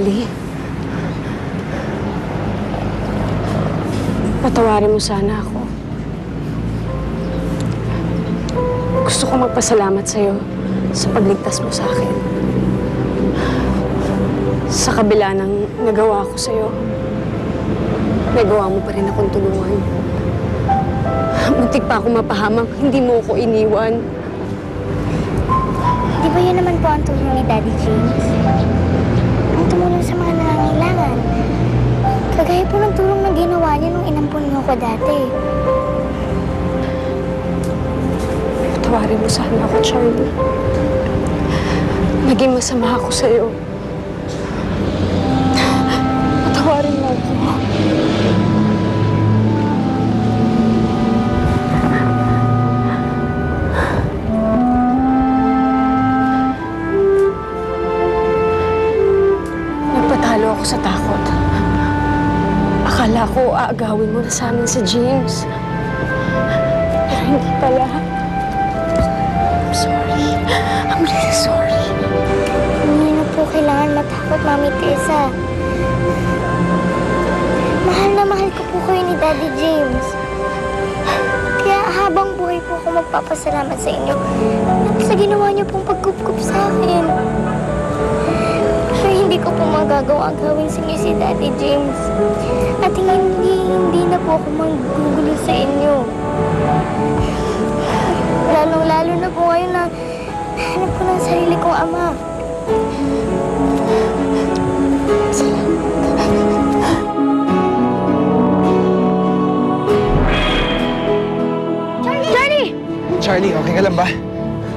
Charlie. Patawarin mo sana ako. Gusto ko magpasalamat sa'yo sa pagligtas mo sa akin. Sa kabila ng nagawa ko sa'yo, nagawa mo pa rin akong tulungan. Muntik pa ako mapahamak, hindi mo ako iniwan. Di ba yun naman po ang tulong ni Daddy James? Ang tumulong sa mga nangangailangan. Kagaya po ng tulong na ginawa niya nung inampun niyo ko dati. Patawarin mo sana ako, Charlie. Naging masama ako sa'yo. Patawarin mo ako. Nagpatalo ako sa takot. Akala ko aagawin mo na sa amin si James. Pero hindi pala. I'm sorry. I'm really sorry. Hindi na po kailangan matakot, Mami Tessa. Mahal na mahal ko po kayo ni Daddy James. Kaya habang buhay po ako magpapasalamat sa inyo sa ginawa niyo pong pagkupkup sa akin. Pero hindi ko po magagawa gawin sa inyo si Daddy James. At hindi na po ako magugulo sa inyo. Lalong-lalo na po ngayon na nahanap ko ng sarili kong ama. Charlie! Charlie, okay ka lang ba?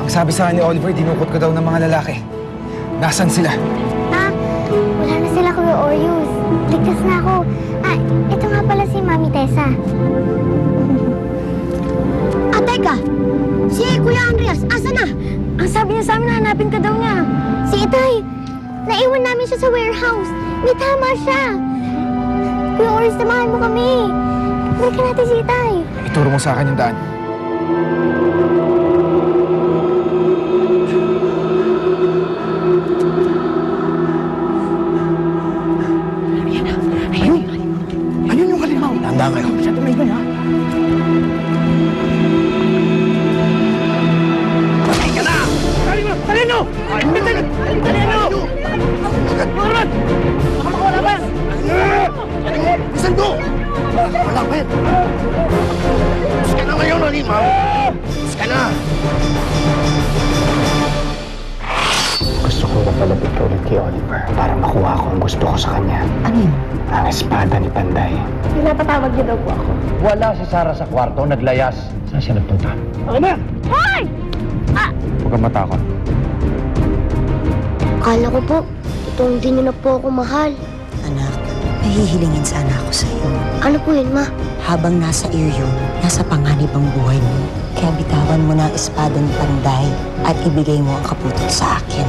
Ang sabi sa akin ni Oliver, dinukot ka daw ng mga lalaki. Nasaan sila? Wala na sila, Kuya Orius. Ligtas na ako. Ito nga pala si Mami Tessa. Teka! Si Kuya Andreas, asa na? Ang sabi niya sa amin, hanapin ka daw niya. Si Itay! Naiwan namin siya sa warehouse. May tama siya. Kuya Orius, samahan mo kami. Balikan natin si Itay. Ituro mo sa akin yung daan. Ayun yung halimaw. Tanda kayo. Masyado may iba, ha? Halika na! Talino! Talino! Marot! Baka makawala ba yan? Isan ko! Wala ba yan? Mas ka na ngayon, halimaw! Mas ka na! Gusto ko mapalapit ka ulit kay Oliver para makuha ko ang gusto ko sa kanya. Ano yun? Ang espada ni Panday. Pinapatawag niyo daw po ako. Wala si Sarah sa kwarto, naglayas. Saan siya nagpunta? Ako na! Hoy! Huwag kang matakot. Akala ko po, totoong di niyo na po ako mahal. Anak, nahihilingin sana ako sa'yo. Ano po yun, Ma? Habang nasa iyo yun, nasa panganib ang buhay mo. Kaya bitawan mo na ang espada ni Panday at ibigay mo ang kaputot sa akin.